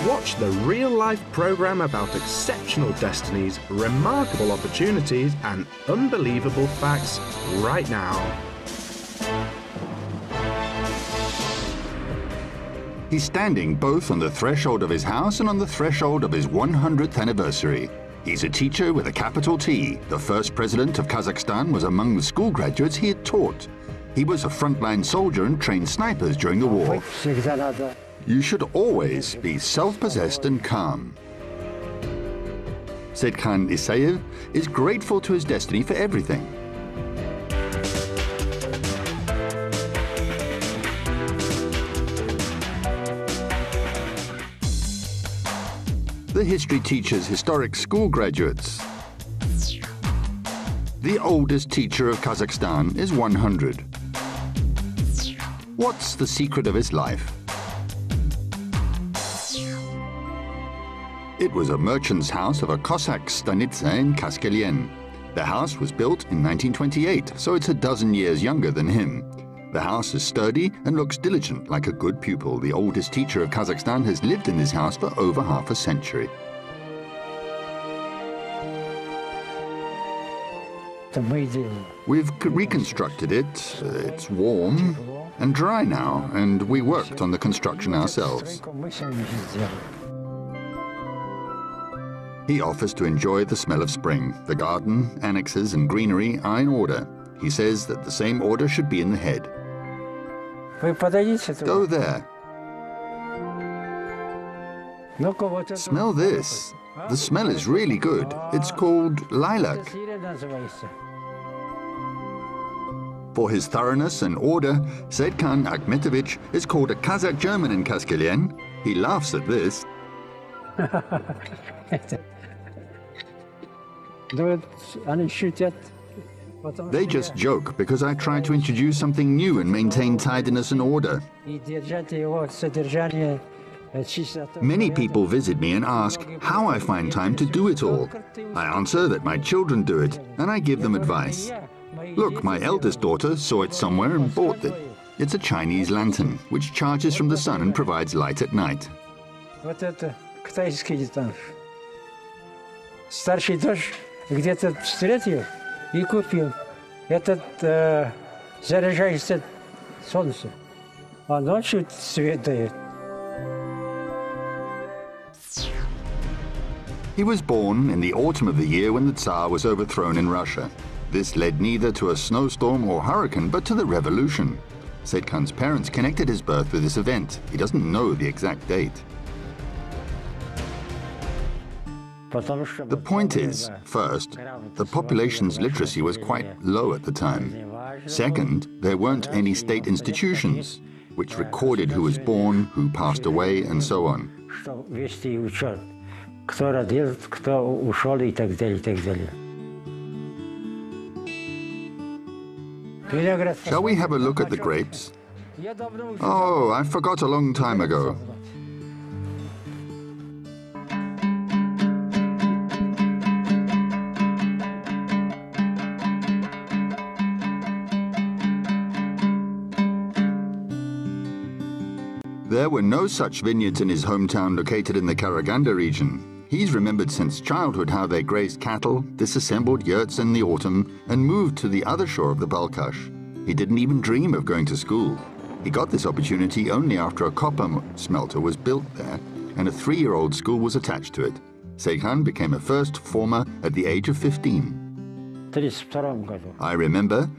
Watch the real-life program about exceptional destinies, remarkable opportunities, and unbelievable facts right now. He's standing both on the threshold of his house and on the threshold of his 100th anniversary. He's a teacher with a capital T. The first president of Kazakhstan was among the school graduates he had taught. He was a frontline soldier and trained snipers during the war. You should always be self-possessed and calm. Sedkhan Isayev is grateful to his destiny for everything. The history teacher's historic school graduates. The oldest teacher of Kazakhstan is 100. What's the secret of his life? It was a merchant's house of a Cossack stanitsa in Kaskelyen. The house was built in 1928, so it's a dozen years younger than him. The house is sturdy and looks diligent, like a good pupil. The oldest teacher of Kazakhstan has lived in this house for over half a century. We've reconstructed it. It's warm and dry now, and we worked on the construction ourselves. He offers to enjoy the smell of spring. The garden, annexes, and greenery are in order. He says that the same order should be in the head. Go there. Smell this. The smell is really good. It's called lilac. For his thoroughness and order, Sedkhan Akhmetovich is called a Kazakh German in Kaskelyen. He laughs at this. They just joke because I try to introduce something new and maintain tidiness and order. Many people visit me and ask how I find time to do it all. I answer that my children do it, and I give them advice. Look, my eldest daughter saw it somewhere and bought it. It's a Chinese lantern, which charges from the sun and provides light at night. Старший дочь где-то встретил и купил этот заряжающийся солнце, а ночью свет дает. He was born in the autumn of the year when the Tsar was overthrown in Russia. This led neither to a snowstorm or hurricane, but to the revolution. Sedkhan's parents connected his birth with this event. He doesn't know the exact date. The point is, first, the population's literacy was quite low at the time. Second, there weren't any state institutions which recorded who was born, who passed away, and so on. Shall we have a look at the grapes? Oh, I forgot a long time ago. There were no such vineyards in his hometown located in the Karaganda region. He's remembered since childhood how they grazed cattle, disassembled yurts in the autumn, and moved to the other shore of the Balkhash. He didn't even dream of going to school. He got this opportunity only after a copper smelter was built there, and a 3-year-old school was attached to it. Sedkhan became a first former at the age of 15. I remember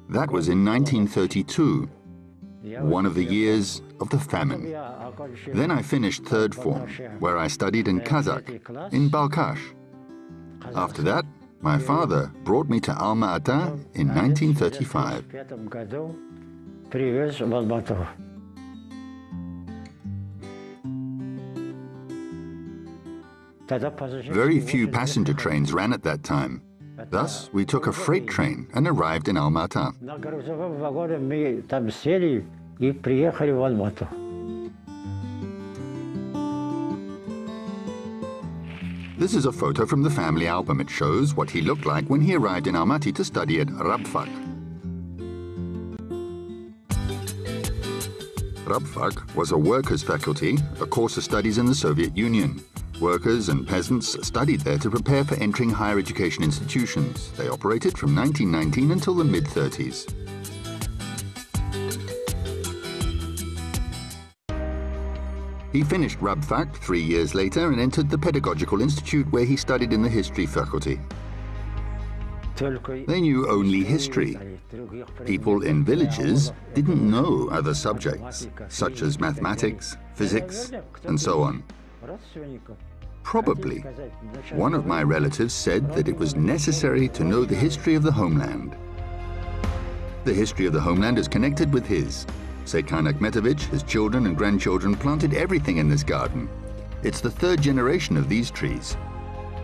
that was in 1932. One of the years of the famine. Then I finished 3rd form, where I studied in Kazakh, in Balkhash. After that, my father brought me to Alma-Ata in 1935. Very few passenger trains ran at that time. Thus, we took a freight train and arrived in Alma-Ata. This is a photo from the family album. It shows what he looked like when he arrived in Almaty to study at Rabfak. Rabfak was a workers' faculty, a course of studies in the Soviet Union. Workers and peasants studied there to prepare for entering higher education institutions. They operated from 1919 until the mid-30s. He finished Rubfak 3 years later and entered the Pedagogical Institute, where he studied in the history faculty. They knew only history. People in villages didn't know other subjects, such as mathematics, physics, and so on. Probably, one of my relatives said that it was necessary to know the history of the homeland. The history of the homeland is connected with his. Seykan Akhmetovich, his children and grandchildren planted everything in this garden. It's the third generation of these trees.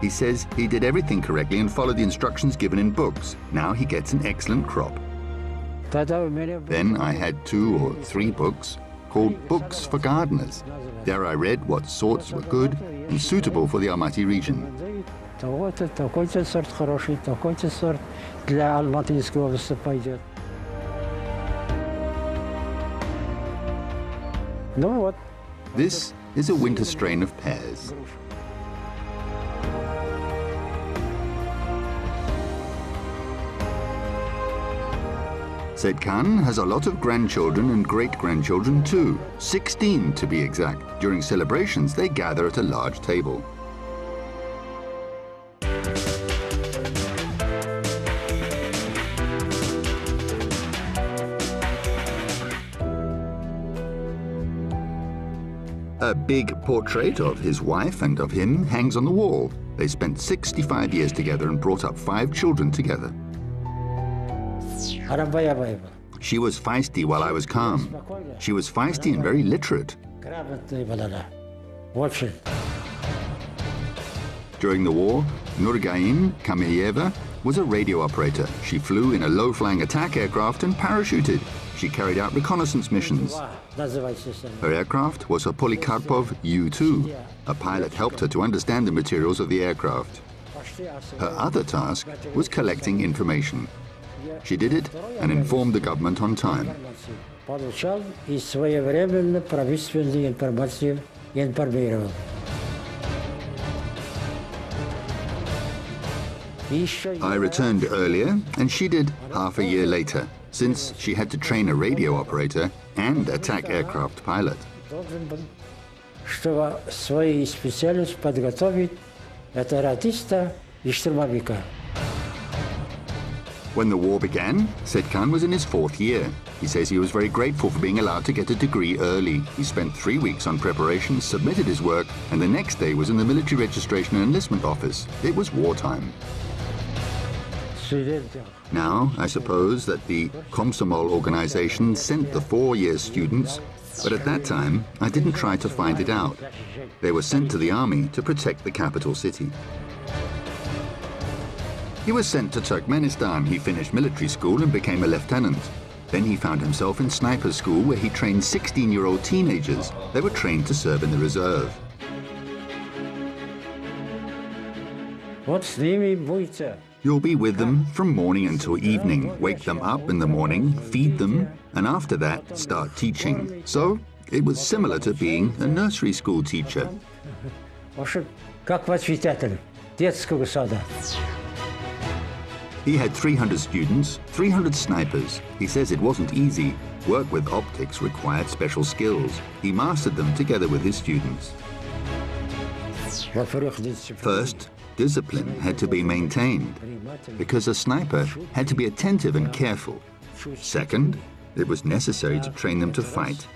He says he did everything correctly and followed the instructions given in books. Now he gets an excellent crop. Then I had 2 or 3 books called Books for Gardeners. There I read what sorts were good and suitable for the Almaty region. This is a winter strain of pears. Seykan has a lot of grandchildren and great-grandchildren too, 16 to be exact. During celebrations, they gather at a large table. A big portrait of his wife and of him hangs on the wall. They spent 65 years together and brought up 5 children together. She was feisty while I was calm. She was feisty and very literate. During the war, Nurgain Kameyeva was a radio operator. She flew in a low-flying attack aircraft and parachuted. She carried out reconnaissance missions. Her aircraft was a Polikarpov U-2. A pilot helped her to understand the materials of the aircraft. Her other task was collecting information. She did it and informed the government on time. I returned earlier, and she did half a year later, since she had to train a radio operator and attack aircraft pilot. When the war began, Seykan was in his 4th year. He says he was very grateful for being allowed to get a degree early. He spent 3 weeks on preparation, submitted his work, and the next day was in the military registration and enlistment office. It was wartime. Now, I suppose that the Komsomol organization sent the 4-year students, but at that time, I didn't try to find it out. They were sent to the army to protect the capital city. He was sent to Turkmenistan. He finished military school and became a lieutenant. Then he found himself in sniper school, where he trained 16-year-old teenagers. They were trained to serve in the reserve. You'll be with them from morning until evening, wake them up in the morning, feed them, and after that, start teaching. So, it was similar to being a nursery school teacher. He had 300 students, 300 snipers. He says it wasn't easy. Work with optics required special skills. He mastered them together with his students. First, discipline had to be maintained, because a sniper had to be attentive and careful. Second, it was necessary to train them to fight.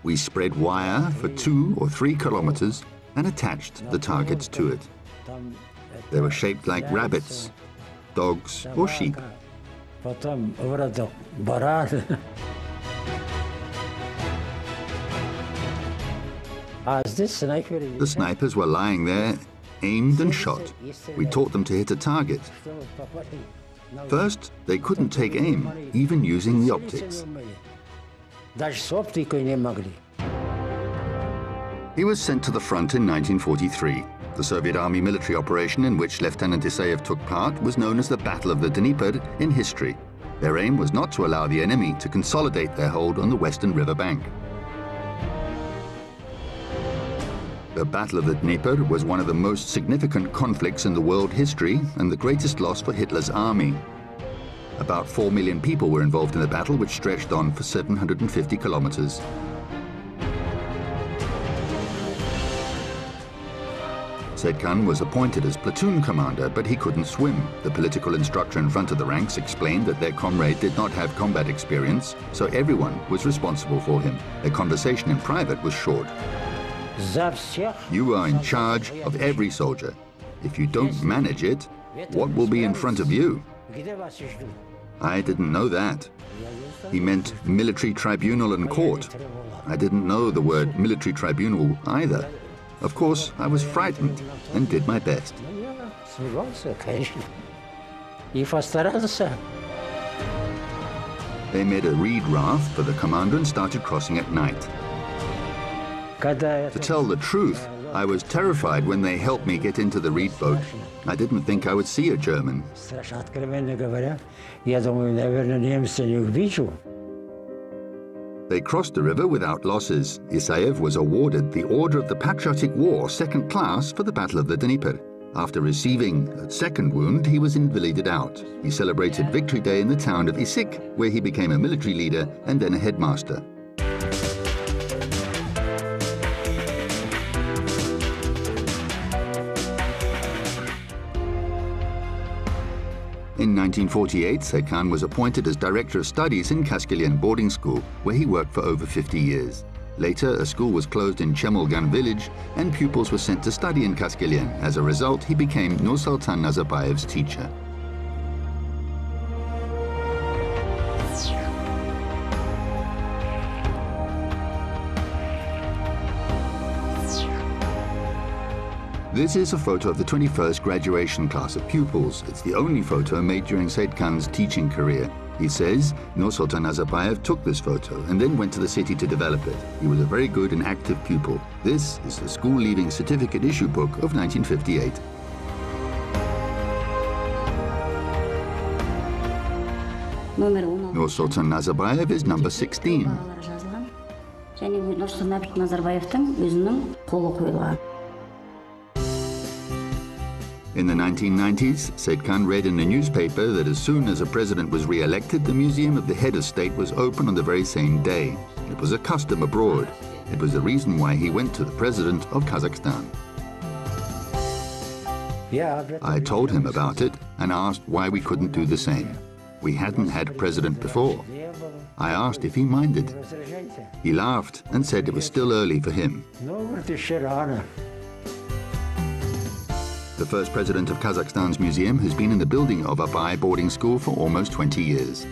We spread wire for 2 or 3 kilometers and attached the targets to it. They were shaped like rabbits, dogs, or sheep. The snipers were lying there, aimed and shot. We taught them to hit a target. First, they couldn't take aim, even using the optics. He was sent to the front in 1943. The Soviet Army military operation in which Lieutenant Isayev took part was known as the Battle of the Dnieper in history. Their aim was not to allow the enemy to consolidate their hold on the western river bank. The Battle of the Dnieper was one of the most significant conflicts in the world history and the greatest loss for Hitler's army. About 4 million people were involved in the battle, which stretched on for 750 kilometers. Sedkan was appointed as platoon commander, but he couldn't swim. The political instructor in front of the ranks explained that their comrade did not have combat experience, so everyone was responsible for him. Their conversation in private was short. You are in charge of every soldier. If you don't manage it, what will be in front of you? I didn't know that. He meant military tribunal and court. I didn't know the word military tribunal either. Of course, I was frightened and did my best. They made a reed raft for the commander and started crossing at night. To tell the truth, I was terrified when they helped me get into the reed boat. I didn't think I would see a German. They crossed the river without losses. Isayev was awarded the Order of the Patriotic War, second class, for the Battle of the Dnieper. After receiving a second wound, he was invalided out. He celebrated Victory Day in the town of Issyk, where he became a military leader and then a headmaster. In 1948, Sedkan was appointed as Director of Studies in Kaskelian boarding school, where he worked for over 50 years. Later, a school was closed in Chemulgan village, and pupils were sent to study in Kaskelian. As a result, he became Nursultan Nazarbayev's teacher. This is a photo of the 21st graduation class of pupils. It's the only photo made during Sedkan's teaching career. He says Nursultan Nazarbayev took this photo and then went to the city to develop it. He was a very good and active pupil. This is the school leaving certificate issue book of 1958. Nursultan Nazarbayev is number 16. In the 1990s, Sedkan read in a newspaper that as soon as a president was re-elected, the museum of the head of state was open on the very same day. It was a custom abroad. It was the reason why he went to the president of Kazakhstan. I told him about it and asked why we couldn't do the same. We hadn't had a president before. I asked if he minded. He laughed and said it was still early for him. The first president of Kazakhstan's museum has been in the building of Abay boarding school for almost 20 years.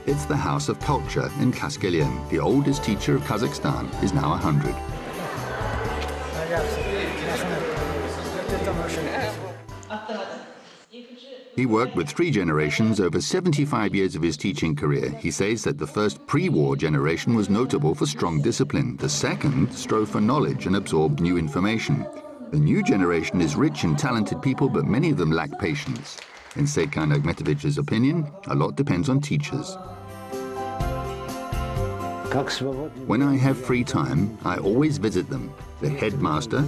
It's the House of Culture in Kaskelian. The oldest teacher of Kazakhstan is now 100. He worked with 3 generations over 75 years of his teaching career. He says that the first pre-war generation was notable for strong discipline. The second strove for knowledge and absorbed new information. The new generation is rich and talented people, but many of them lack patience. In Sedkan Akhmetovich's opinion, a lot depends on teachers. When I have free time, I always visit them, the headmaster,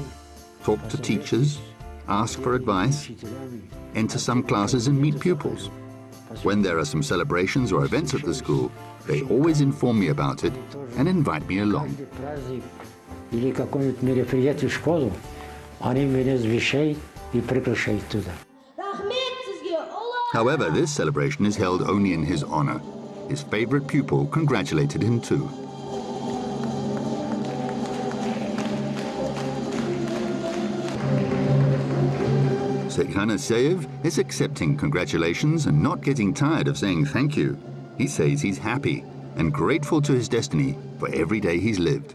talk to teachers, ask for advice, enter some classes and meet pupils. When there are some celebrations or events at the school, they always inform me about it and invite me along. However, this celebration is held only in his honor. His favorite pupil congratulated him too. Sedkan Isayev is accepting congratulations and not getting tired of saying thank you. He says he's happy and grateful to his destiny for every day he's lived.